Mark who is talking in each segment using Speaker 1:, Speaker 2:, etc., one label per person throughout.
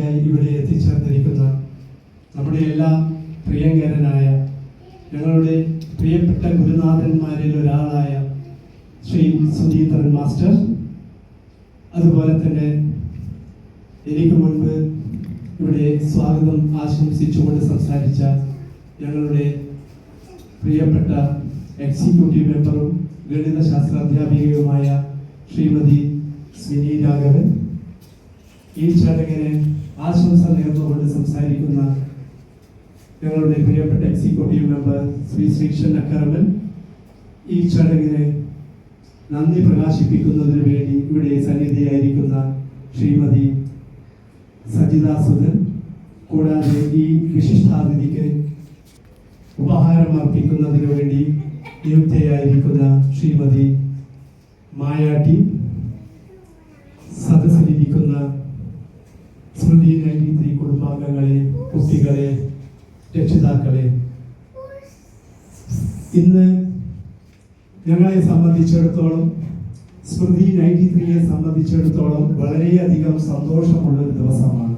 Speaker 1: സാന്നിധ്യത്തിനായി ഇവിടെ എത്തിച്ചേർന്നിരിക്കുന്ന നമ്മുടെ എല്ലാ പ്രിയങ്കരനായ ഞങ്ങളുടെ പ്രിയപ്പെട്ട ഗുരുനാഥന്മാരിൽ ഒരാളായ ശ്രീ സുധീന്ദ്രൻ മാസ്റ്റർ, അതുപോലെ തന്നെ എനിക്ക് മുൻപ് ഇവിടെ സ്വാഗതം ആശംസിച്ചുകൊണ്ട് സംസാരിച്ച ഞങ്ങളുടെ പ്രിയപ്പെട്ട എക്സിക്യൂട്ടീവ് മെമ്പറും ഗണിതശാസ്ത്ര അധ്യാപികയുമായ ശ്രീമതി സ്മിനി രാഘവൻ, ഈ ചടങ്ങിന് ആശംസ നേർന്നുകൊണ്ട് സംസാരിക്കുന്ന ഞങ്ങളുടെ പ്രിയപ്പെട്ട എക്സിക്യൂട്ടീവ് മെമ്പർ ശ്രീ ശ്രീകൃഷ്ണൻ അക്കരമൻ, ഈ ചടങ്ങിന് നന്ദി പ്രകാശിപ്പിക്കുന്നതിന് വേണ്ടി ഇവിടെ സന്നിധിയായിരിക്കുന്ന ശ്രീമതി സജിത സുധൻ, കൂടാതെ ഈ വിശിഷ്ടാതിഥിക്ക് ഉപഹാരം അർപ്പിക്കുന്നതിന് വേണ്ടി നിയുക്തയായിരിക്കുന്ന ശ്രീമതി മായാട്ടി, സദസ്സിലിരിക്കുന്ന സ്മൃതി 93 കുടുംബാംഗങ്ങളെ, കുട്ടികളെ, രക്ഷിതാക്കളെ, ഇന്ന് ഞങ്ങളെ സംബന്ധിച്ചിടത്തോളം, സ്മൃതി 93യെ സംബന്ധിച്ചിടത്തോളം വളരെയധികം സന്തോഷമുള്ള ഒരു ദിവസമാണ്.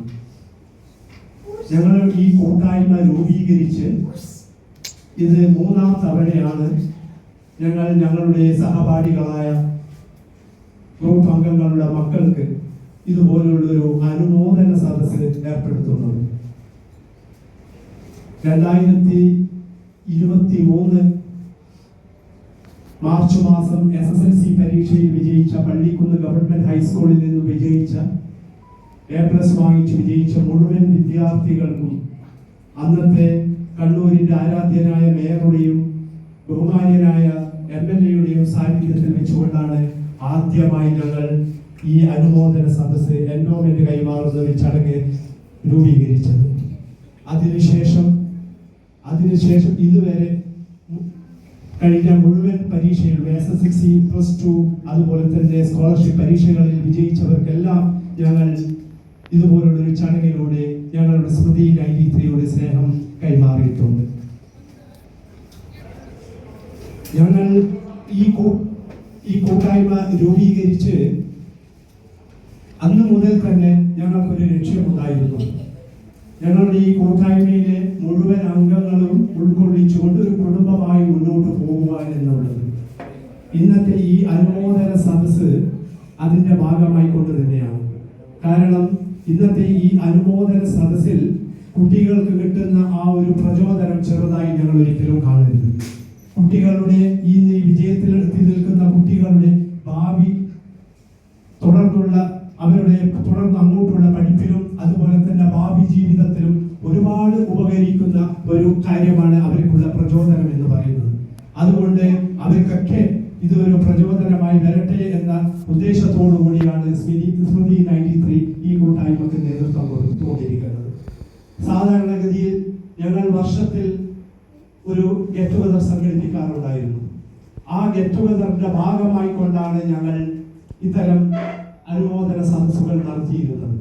Speaker 1: ഞങ്ങൾ ഈ കൂട്ടായ്മ രൂപീകരിച്ച് ഇത് 3-ാം തവണയാണ് ഞങ്ങൾ ഞങ്ങളുടെ സഹപാഠികളായ ഗ്രൂപ്പ് അംഗങ്ങളുടെ മക്കൾക്ക് ഇതുപോലുള്ളൊരു അനുമോദന സദസ്സ് ഏർപ്പെടുത്തുന്നത്. 2023 മാർച്ച് മാസം SSLC പരീക്ഷയിൽ വിജയിച്ച, പള്ളിക്കുന്ന് ഗവൺമെന്റ് ഹൈസ്കൂളിൽ നിന്ന് വിജയിച്ച, A+ വാങ്ങിച്ച് വിജയിച്ച മുഴുവൻ വിദ്യാർത്ഥികൾക്കും അന്നത്തെ കണ്ണൂരിന്റെ ആരാധ്യനായ മേയറുടെയും ബഹുമാന്യനായ MLA-യുടെയും സാന്നിധ്യത്തിൽ വെച്ചുകൊണ്ടാണ് ആദ്യമായി ഞങ്ങൾ ഈ അനുമോദന സദസ്സ് എൻഡോമെന്റ് കൈമാറുന്ന ഒരു ചടങ്ങ് രൂപീകരിച്ചത്. അതിനുശേഷം ഇതുവരെ കഴിഞ്ഞ മുഴുവൻ പരീക്ഷയിലും SSLC, +2, അതുപോലെ തന്നെ സ്കോളർഷിപ്പ് പരീക്ഷകളിൽ വിജയിച്ചവർക്കെല്ലാം ഞങ്ങൾ ഇതുപോലുള്ളൊരു ചടങ്ങിലൂടെ ഞങ്ങളുടെ സ്മൃതി 93യുടെ സ്നേഹം കൈമാറിയിട്ടുണ്ട്. ഞങ്ങൾ ഈ കൂട്ടായ്മ രൂപീകരിച്ച് അന്ന് മുതൽ തന്നെ ഞങ്ങൾക്കൊരു ലക്ഷ്യമുണ്ടായിരുന്നു. ഞങ്ങളുടെ ഈ കൂട്ടായ്മയിലെ മുഴുവൻ അംഗങ്ങളും ഉൾക്കൊള്ളിച്ചുകൊണ്ട് ഒരു കുടുംബമായി മുന്നോട്ട് പോകുവാൻ എന്നുള്ളത്. ഇന്നത്തെ ഈ അനുമോദന സദസ്സ് അതിന്റെ ഭാഗമായി കൊണ്ട് തന്നെയാണ്. കാരണം ഇന്നത്തെ ഈ അനുമോദന സദസ്സിൽ കുട്ടികൾക്ക് കിട്ടുന്ന ആ ഒരു പ്രചോദനം ചെറുതായി ഞങ്ങൾ ഒരിക്കലും കാണരുത്. കുട്ടികളുടെ ഈ വിജയത്തിൽ എത്തി നിൽക്കുന്ന കുട്ടികളുടെ ഭാവി തുടർന്ന് അങ്ങോട്ടുള്ള പഠിപ്പിലും അതുപോലെ തന്നെ ഭാവി ജീവിതത്തിലും ഒരുപാട് ഉപകരിക്കുന്ന ഒരു കാര്യമാണ് അവർക്കുള്ള പ്രചോദനം എന്ന് പറയുന്നത്. അതുകൊണ്ട് അവർക്കൊക്കെ ഇതൊരു പ്രചോദനമായി വരട്ടെ എന്ന ഉദ്ദേശത്തോടു കൂടിയാണ് സ്മൃതി 93 ഈ കൂട്ടായ്മക്ക് നേതൃത്വം കൊടുത്തുകൊണ്ടിരിക്കുന്നത്. സാധാരണഗതിയിൽ ഞങ്ങൾ വർഷത്തിൽ ഒരു ഗെറ്റ് ടുഗദർ സംഘടിപ്പിക്കാറുണ്ടായിരുന്നു. ആ ഗെറ്റ് ടുഗദറിന്റെ ഭാഗമായി കൊണ്ടാണ് ഞങ്ങൾ ഇത്തരം അനുമോദന സദസ്സുകൾ നടത്തിയിരുന്നത്.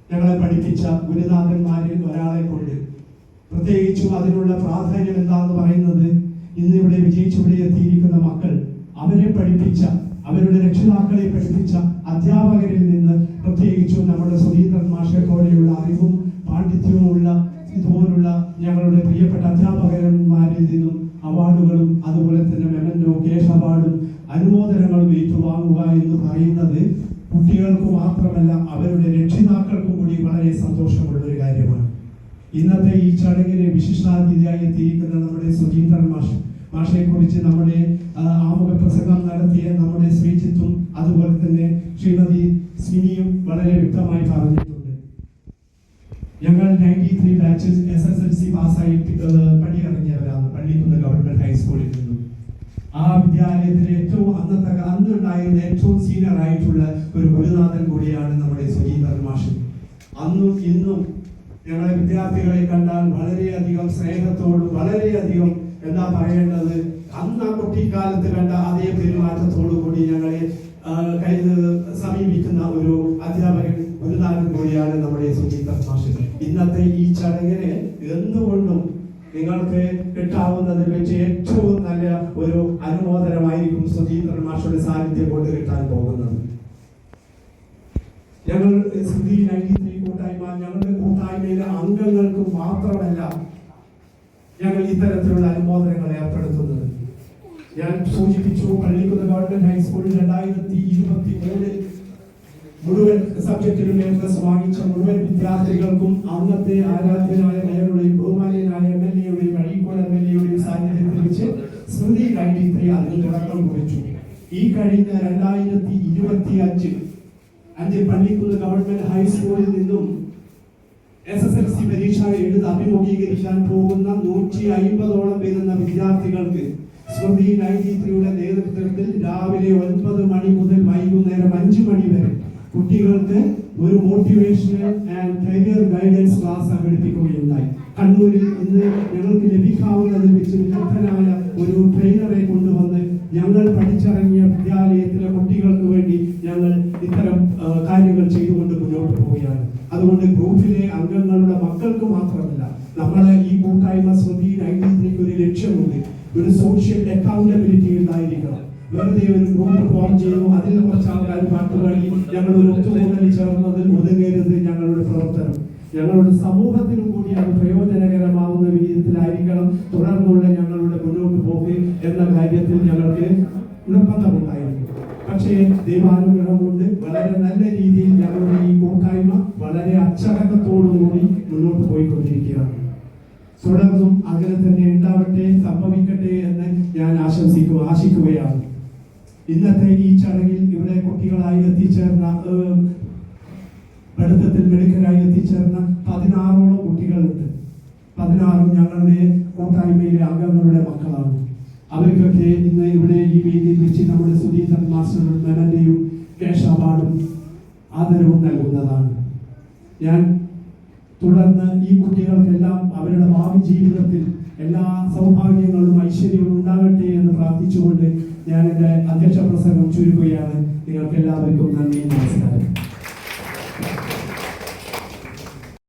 Speaker 1: ഞങ്ങളെ പഠിപ്പിച്ച ഗുരുനാഥന്മാരിൽ ഒരാളെ കൊണ്ട്, പ്രത്യേകിച്ചും അതിനുള്ള പ്രാധാന്യം എന്താണെന്ന് പറയുന്നത്, ഇന്നിവിടെ വിജയിച്ചിവിടെ എത്തിയിരിക്കുന്ന മക്കൾ, അവരെ പഠിപ്പിച്ച, അവരുടെ രക്ഷിതാക്കളെ പഠിപ്പിച്ച അധ്യാപകരിൽ നിന്ന്, പ്രത്യേകിച്ചും നമ്മുടെ സുധീന്ദ്രൻ മാഷെ പോലെയുള്ള അറിവും പാണ്ഡിത്യവും ഉള്ള ഇതുപോലുള്ള ഞങ്ങളുടെ പ്രിയപ്പെട്ട അധ്യാപകന്മാരിൽ നിന്നും അവാർഡുകളും അതുപോലെ തന്നെ മെമന്റോ, കേശ് അവാർഡും അനുമോദനങ്ങളും ഏറ്റുവാങ്ങുക എന്ന് പറയുന്നത് കുട്ടികൾക്ക് മാത്രമല്ല അവരുടെ രക്ഷിതാക്കൾക്കും കൂടി വളരെ സന്തോഷമുള്ള ഒരു കാര്യമാണ്. ഇന്നത്തെ ഈ ചടങ്ങിന് വിശിഷ്ടാതിഥിയായി എത്തിയിരിക്കുന്ന നമ്മുടെ സുധീന്ദ്രൻ മാഷെ കുറിച്ച് നമ്മുടെ ആമുഖ പ്രസംഗം നടത്തിയ നമ്മുടെ ശ്രീജിത്തും അതുപോലെ തന്നെ ശ്രീമതി സ്മിനിയും വളരെ വ്യക്തമായി പറഞ്ഞിട്ടുണ്ട്. ഞങ്ങൾ 93 ബാച്ചിൽ SSLC പാസ്സായി പടിയിറങ്ങിയവരാണ് പള്ളിക്കുന്ന് ഗവൺമെന്റ് ഹൈസ്കൂളിൽ നിന്നും. ആ വിദ്യാലയത്തിലെ അന്നുണ്ടായിരുന്ന ഏറ്റവും സീനിയർ ആയിട്ടുള്ള ഒരു ഗുരുനാഥൻ കൂടിയാണ് നമ്മുടെ സുധീന്ദ്രൻ മാഷ്. അന്നും ഇന്നും ഞങ്ങളെ വിദ്യാർത്ഥികളെ കണ്ടാൽ വളരെയധികം സ്നേഹത്തോടും വളരെയധികം എന്താ പറയേണ്ടത്, അന്ന് ആ കുട്ടിക്കാലത്ത് കണ്ട അതേ പെരുമാറ്റത്തോടു കൂടി ഞങ്ങളെ സമീപിക്കുന്ന ഒരു അധ്യാപകൻ ഗുരുനാഥൻ കൂടിയാണ് നമ്മുടെ സുധീന്ദ്രൻ മാഷ്. ഇന്നത്തെ ഈ ചടങ്ങിന് എന്തുകൊണ്ടും നിങ്ങൾക്ക് കിട്ടാവുന്നതിൽ വെച്ച് ഏറ്റവും നല്ല ഒരു അനുമോദനമായിരിക്കും സുധീന്ദ്രൻ മാഷയുടെ സാന്നിധ്യം കൊണ്ട് കിട്ടാൻ പോകുന്നത്. ഞങ്ങൾ സ്മൃതി 93 കൂട്ടായ്മ ഞങ്ങളുടെ കൂട്ടായ്മയിലെ അംഗങ്ങൾക്ക് മാത്രമല്ല ഞങ്ങൾ ഇത്തരത്തിലുള്ള അനുമോദനങ്ങൾ ഏർപ്പെടുത്തുന്നത്. ഞാൻ സൂചിപ്പിച്ചു, പള്ളിക്കുന്ന് ഗവൺമെന്റ് ഹൈസ്കൂളിൽ 2023 മുഴുവൻ സബ്ജക്റ്റിലും A+ വാങ്ങിച്ച മുഴുവൻ വിദ്യാർത്ഥികൾക്കും അന്നത്തെ ആരാധ്യനായ മേയറുടെയും ബഹുമാനീയനായ MLA-യുടെയും അഴീക്കോട് MLA-യുടെയും സാന്നിധ്യത്തിൽ വെച്ച് സ്മൃതി 93 അതിന് തുടക്കം കുറിച്ചു. ഈ കഴിഞ്ഞ 2025 പള്ളിക്കുന്ന് ഗവൺമെന്റ് ഹൈസ്കൂളിൽ നിന്നും SSLC പരീക്ഷ എഴുതി അഭിമുഖീകരിക്കാൻ പോകുന്ന 150ഓളം വരുന്ന വിദ്യാർത്ഥികൾക്ക് സ്മൃതി 93യുടെ നേതൃത്വത്തിൽ രാവിലെ 9 മണി മുതൽ വൈകുന്നേരം 5 മണി വരെ കുട്ടികൾക്ക് ഒരു motivational and career guidance class സംഘടിപ്പിക്കുകയുണ്ടായി. കണ്ണൂരിൽ ഇന്ന് ഞങ്ങൾക്ക് ലഭിക്കാവുന്നതിൽ വെച്ച് വിദഗ്ധനായ ഒരു ട്രെയിനറെ കൊണ്ടുവന്ന് ഞങ്ങൾ പഠിച്ചിറങ്ങിയ വിദ്യാലയത്തിലെ കുട്ടികൾക്ക് വേണ്ടി ഞങ്ങൾ ഇത്തരം കാര്യങ്ങൾ ചെയ്തുകൊണ്ട് മുന്നോട്ട് പോവുകയാണ്. അതുകൊണ്ട് ഗ്രൂപ്പിലെ അംഗങ്ങളുടെ മക്കൾക്ക് മാത്രമല്ല, നമ്മളെ ഈ കൂട്ടായ്മ സ്മൃതി 93 ഒരു ലക്ഷ്യമുണ്ട്. ഒരു സോഷ്യൽ അക്കൗണ്ടബിലിറ്റി ഉണ്ടായിരിക്കണം. വെറുതെ ഒരു ഗ്രൂപ്പ് ഫോം ചെയ്തു, അതിൽ കുറച്ച് ആൾക്കാർ പാട്ടുപാടി ഞങ്ങൾ ഒരു ഒത്തുകൂടലിൽ ചേർന്നതിൽ ഒതുങ്ങരുത് ഞങ്ങളുടെ പ്രവർത്തനം. ഞങ്ങളുടെ സമൂഹത്തിനും കൂടി അത് പ്രയോജനകരമാവുന്ന വിധത്തിലായിരിക്കണം തുടർന്നുള്ള ഞങ്ങളുടെ മുന്നോട്ട് പോക്ക് എന്ന കാര്യത്തിൽ ഞങ്ങൾക്ക് നിർബന്ധമുണ്ടായിരുന്നു. പക്ഷേ ദൈവാനുഗ്രഹം കൊണ്ട് വളരെ നല്ല രീതിയിൽ ഞങ്ങളുടെ ഈ കൂട്ടായ്മ വളരെ അച്ചടക്കത്തോടുകൂടി മുന്നോട്ട് പോയിക്കൊണ്ടിരിക്കുകയാണ്. തുടർന്നും അങ്ങനെ തന്നെ ഉണ്ടാവട്ടെ, സംഭവിക്കട്ടെ എന്ന് ഞാൻ ആശിക്കുകയാണ്. ഇന്നത്തെ ഈ ചടങ്ങിൽ ഇവിടെ കുട്ടികളായി എത്തിച്ചേർന്ന, പഠിത്തത്തിൽ മിടുക്കരായി എത്തിച്ചേർന്ന 16ഓളം കുട്ടികളുണ്ട്. 16 ഞങ്ങളുടെ കൂട്ടായ്മയിലെ അംഗങ്ങളുടെ മക്കളാണ്. അവർക്കൊക്കെ ഇന്ന് ഇവിടെ ഈ വേദിയിൽ വെച്ച് നമ്മുടെ സുധീന്ദ്രൻ മാസ്റ്ററും മെമന്റയും ക്യാഷ് അവാർഡും ആദരവും നൽകുന്നതാണ്. ഞാൻ തുടർന്ന് ഈ കുട്ടികൾക്കെല്ലാം അവരുടെ ഭാവി ജീവിതത്തിൽ എല്ലാ സൗഭാഗ്യങ്ങളും ഐശ്വര്യവും ഉണ്ടാകട്ടെ എന്ന് പ്രാർത്ഥിച്ചുകൊണ്ട് ഞാൻ എൻ്റെ അധ്യക്ഷ പ്രസംഗം ചുരുക്കുകയാണ്. നിങ്ങൾക്ക് എല്ലാവർക്കും നന്ദി, നമസ്കാരം.